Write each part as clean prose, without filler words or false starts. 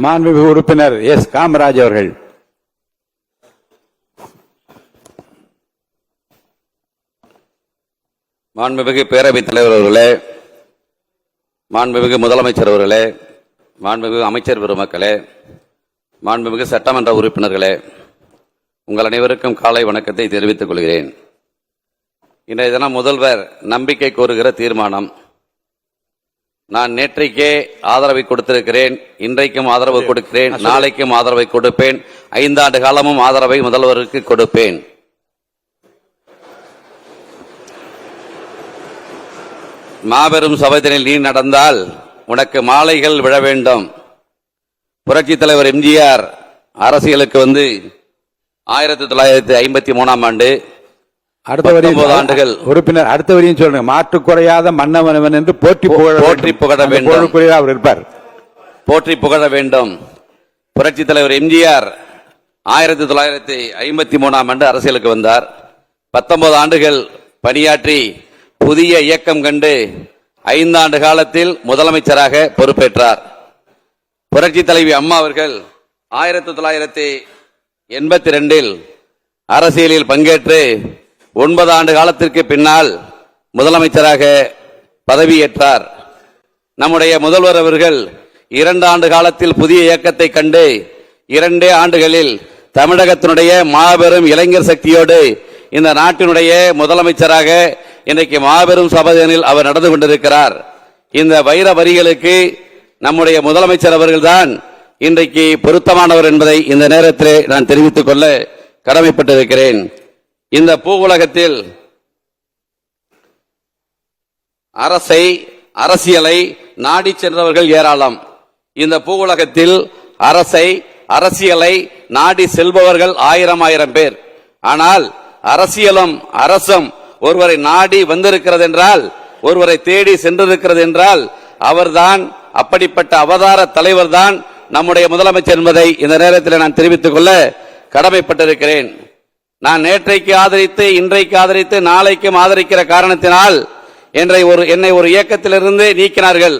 மாண்புமிகு உறுப்பினர் எஸ் காமராஜ் அவர்கள். மாண்புமிகு பேரவைத் தலைவர் அவர்களே, மாண்புமிகு முதலமைச்சர் அவர்களே, மாண்புமிகு அமைச்சர் பெருமக்களே, மாண்புமிகு சட்டமன்ற உறுப்பினர்களே, உங்கள் அனைவருக்கும் காலை வணக்கத்தை தெரிவித்துக் கொள்கிறேன். இன்றைய தினம் முதல்வர் நம்பிக்கை கோருகிற தீர்மானம். நான் நேற்றைக்கே ஆதரவை கொடுத்திருக்கிறேன், இன்றைக்கும் ஆதரவு கொடுக்கிறேன், நாளைக்கும் ஆதரவை கொடுப்பேன், 5 ஆண்டு காலமும் ஆதரவை முதல்வருக்கு கொடுப்பேன். மாபெரும் சபைதனில் நீ நடந்தால் உனக்கு மாலைகள் விழ வேண்டும். புரட்சித் தலைவர் எம்ஜிஆர் அரசியலுக்கு வந்து 1953ஆம் ஆண்டு அடுத்த 19 ஆண்டுகள் உறுப்பினர். அடுத்த வரையும் சொல்லுங்க. மாற்று குறையாத மன்னவன் என்று போற்றி புகழ வேண்டும். அவர் இருப்பார். போற்றி புகழ வேண்டும். புரட்சித் தலைவர் எம்ஜிஆர் 1953ஆம் ஆண்டு அரசியலுக்கு வந்தார். 19 ஆண்டுகள் பணியாற்றி புதிய இயக்கம் கண்டு 5 ஆண்டு காலத்தில் முதலமைச்சராக பொறுப்பேற்றார். புரட்சி தலைவி அம்மா அவர்கள் 1982இல் அரசியலில் பங்கேற்று 9 ஆண்டு காலத்திற்கு பின்னால் முதலமைச்சராக பதவியேற்றார். நம்முடைய முதல்வர் அவர்கள் 2 ஆண்டு காலத்தில் புதிய இயக்கத்தை கண்டு 2 ஆண்டுகளில் தமிழகத்தினுடைய மாபெரும் இளைஞர் சக்தியோடு இந்த நாட்டினுடைய முதலமைச்சராக இன்றைக்கு மாபெரும் சபையில் அவர் நடந்து கொண்டிருக்கிறார். இந்த வைர வரிகளுக்கு நம்முடைய முதலமைச்சர் அவர்கள்தான் இன்றைக்கு பொருத்தமானவர் என்பதை இந்த நேரத்தில் நான் தெரிவித்துக் கொள்ள கடமைப்பட்டிருக்கிறேன். இந்த பூவுலகத்தில் அரசியலை நாடி சென்றவர்கள் ஏராளம். இந்த பூவுலகத்தில் அரசியலை நாடி செல்பவர்கள் 1000 பேர். ஆனால் அரசியலும் அரசும் ஒருவரை நாடி வந்திருக்கிறது என்றால், ஒருவரை தேடி சென்றிருக்கிறது என்றால் அவர்தான், அப்படிப்பட்ட அவதார தலைவர் தான் நம்முடைய முதலமைச்சர் என்பதை இந்த நேரத்தில் நான் தெரிவித்துக் கொள்ள கடமைப்பட்டிருக்கிறேன். நான் நேற்றைக்கு ஆதரித்து, இன்றைக்கு ஆதரித்து, நாளைக்கும் ஆதரிக்கிற காரணத்தினால் என்னை ஒரு இயக்கத்திலிருந்து நீக்கினார்கள்.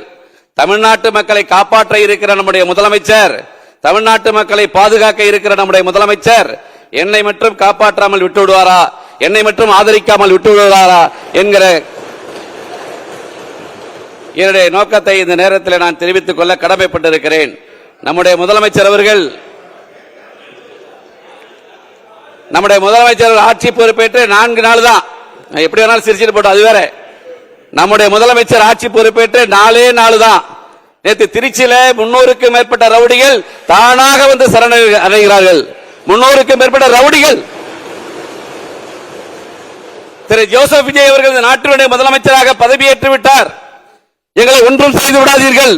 தமிழ்நாட்டு மக்களை காப்பாற்ற இருக்கிற நம்முடைய முதலமைச்சர், தமிழ்நாட்டு மக்களை பாதுகாக்க இருக்கிற நம்முடைய முதலமைச்சர் என்னை மட்டும் காப்பாற்றாமல் விட்டு விடுவாரா, என்னை மட்டும் ஆதரிக்காமல் விட்டு விடுவாரா என்கிற என்னுடைய நோக்கத்தை இந்த நேரத்தில் நான் தெரிவித்துக் கொள்ள கடமைப்பட்டிருக்கிறேன். நம்முடைய முதலமைச்சர் ஆட்சி பொறுப்பேற்று 4 நாள் தான். எப்படி வேணாலும் சிரிச்சிட்டு போட்டோம், அது வேற. நம்முடைய முதலமைச்சர் ஆட்சி பொறுப்பேற்று 4 நாள் தான். நேற்று திருச்சியில 300க்கும் மேற்பட்ட ரவுடிகள் தானாக வந்து சரணடைகிறார்கள். 300க்கும் மேற்பட்ட ரவுடிகள். திரு ஜோசப் விஜய் அவர்கள் இந்த நாட்டினுடைய முதலமைச்சராக பதவியேற்று விட்டார். எங்களை ஒன்றும் செய்து விடாதீர்கள்.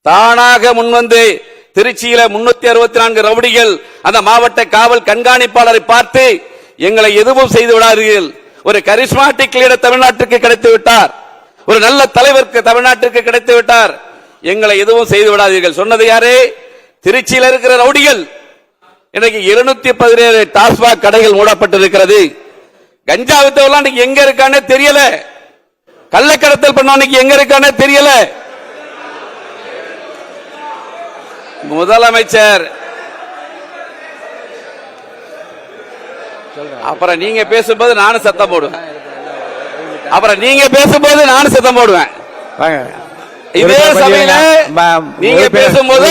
தானாக முன்வந்து திருச்சியில 364 ரவுடிகள் அந்த மாவட்ட காவல் கண்காணிப்பாளரை பார்த்து எங்களை எதுவும் செய்து விடாதீர்கள். ஒரு கரிஸ்மாட்டிக் லீடர் தமிழ்நாட்டுக்கு கிடைத்து விட்டார், ஒரு நல்ல தலைவருக்கு தமிழ்நாட்டுக்கு கிடைத்து விட்டார், எங்களை எதுவும் செய்து விடாதீர்கள் சொன்னது யாரு? திருச்சியில் இருக்கிற ரவுடிகள். இன்னைக்கு 217 டாஸ்மாக் கடைகள் மூடப்பட்டிருக்கிறது. கஞ்சா வித்தவெல்லாம் எங்க இருக்கானே தெரியல. கள்ளக்கடத்தல் பண்ணவனுக்கு எங்க இருக்கானே தெரியல. முதலமைச்சர் அப்புறம் நீங்க பேசும்போது நானும் சத்தம் போடுவேன். இதே சபையில நீங்க பேசும்போது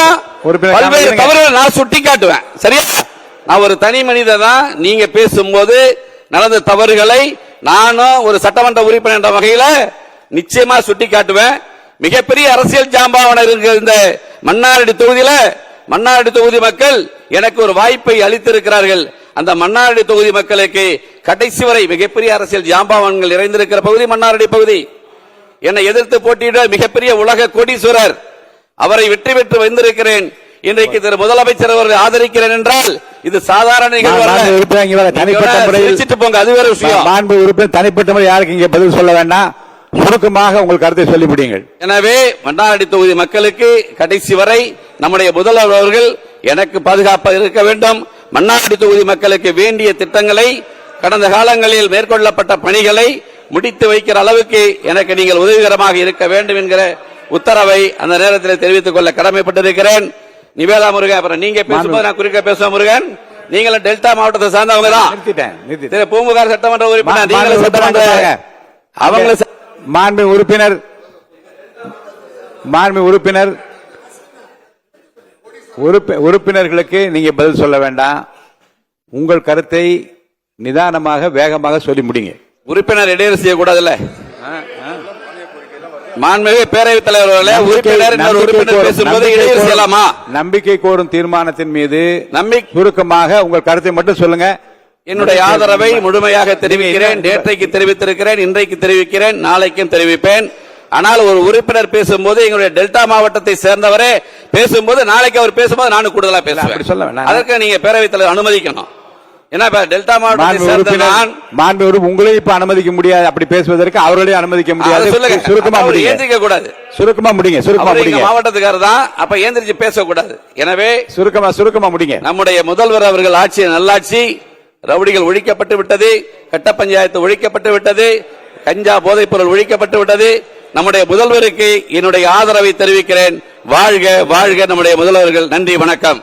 பல்வேறு தவறுகளை நான் சுட்டி காட்டுவேன். சரியா? நான் ஒரு தனி மனிதன் தான். நீங்க பேசும்போது நடந்த தவறுகளை நானும் ஒரு சட்டமன்ற உறுப்பினர் என்ற வகையில நிச்சயமா சுட்டி காட்டுவேன். மிகப்பெரிய அரசியல் ஜாம்பவான் இருக்கிற இந்த மன்னார்குடி தொகுதியில மன்னார்குடி தொகுதி மக்கள் எனக்கு ஒரு வாய்ப்பை அளித்திருக்கிறார்கள். அந்த மன்னார்குடி தொகுதி மக்களுக்கு கடைசி வரை மிகப்பெரிய அரசியல் ஜாம்பவான்கள் நிறைந்திருக்கிற பகுதி மன்னார்குடி பகுதி. என்னை எதிர்த்து போட்டியிட மிகப்பெரிய உலக கோடீஸ்வரர், அவரை வெற்றி பெற்று வந்திருக்கிறேன். இன்றைக்கு திரு முதலமைச்சர் அவர்கள் ஆதரிக்கிறேன் என்றால் இது சாதாரண நிகழ்வு. அது வேற விஷயம். தனிப்பட்ட முறை யாருக்கு இங்கே பதில் சொல்ல வேண்டாம், சுருக்கமாக உங்கள் கருத்தை சொல்லிவிடுங்கள். எனவே மன்னார்குடி தொகுதி மக்களுக்கு கடைசி வரை நம்முடைய முதல்வர் அவர்கள் எனக்கு பாதுகாப்பாக இருக்க வேண்டும். மன்னார்குடி தொகுதி மக்களுக்கு வேண்டிய திட்டங்களை, கடந்த காலங்களில் மேற்கொள்ளப்பட்ட பணிகளை முடித்து வைக்கிற அளவுக்கு எனக்கு நீங்கள் உதவிகரமாக இருக்க வேண்டும் என்கிற உத்தரவை அந்த நேரத்தில் தெரிவித்துக் கொள்ள கடமைப்பட்டிருக்கிறேன். நிவேதா முருகன். அப்புறம் நீங்க பேசும்போது நான் குறுக்க பேசுவேன் முருகன். நீங்களும் டெல்டா மாவட்டத்தை சார்ந்தவங்க தான். நிறுத்திட்டேன். பூம்புகார் சட்டமன்ற உறுப்பினர் நீங்களும் சட்டமன்ற அவங்க மாண்பு உறுப்பினர்களுக்கு நீங்க பதில் சொல்ல வேண்டாம். உங்கள் கருத்தை நிதானமாக வேகமாக சொல்லி முடிங்க. உறுப்பினர் இடையூறு செய்யக்கூடாதுல்ல. மாண்புமிகு பேரவைத் தலைவர் அவர்களே, உறுப்பினர் பேசும்போது இடையூறு செய்யலாமா? நம்பிக்கை கோரும் தீர்மானத்தின் மீது சுருக்கமாக உங்கள் கருத்தை மட்டும் சொல்லுங்க. என்னுடைய ஆதரவை முழுமையாக தெரிவிக்கிறேன். நேற்றைக்கு தெரிவித்திருக்கிறேன், இன்றைக்கு தெரிவிக்கிறேன், நாளைக்கும் தெரிவிப்பேன். ஆனால் ஒரு உறுப்பினர் பேசும்போது எங்களுடைய டெல்டா மாவட்டத்தை சேர்ந்தவரே பேசும்போது நாளைக்கு அவர் பேசும்போது நானும் கூடுதலா பேசுவேன். அதற்கு நீங்க பேரவைத் தலைவர் அனுமதிக்கணும். ஏன்னா டெல்டா மாவட்டத்தை உங்களையும் இப்ப அனுமதிக்க முடியாது, அப்படி பேசுவதற்கு அவர்களையும் அனுமதிக்க முடியாது. சுருக்கமா ஏந்திரிக்க கூடாது. சுருக்கமா முடிங்க. மாவட்டத்துக்காரர் தான், அப்ப ஏந்திரிச்சு பேசக்கூடாது. எனவே சுருக்கமா முடிங்க. நம்முடைய முதல்வர் அவர்கள் ஆட்சி நல்லாட்சி. ரவுடிகள் ஒழிக்கப்பட்டு விட்டது, கட்ட பஞ்சாயத்து ஒழிக்கப்பட்டு விட்டது, கஞ்சா போதைப் பொருள் ஒழிக்கப்பட்டு விட்டது. நம்முடைய முதல்வருக்கு என்னுடைய ஆதரவை தெரிவிக்கிறேன். வாழ்க வாழ்க நம்முடைய முதல்வர்கள். நன்றி, வணக்கம்.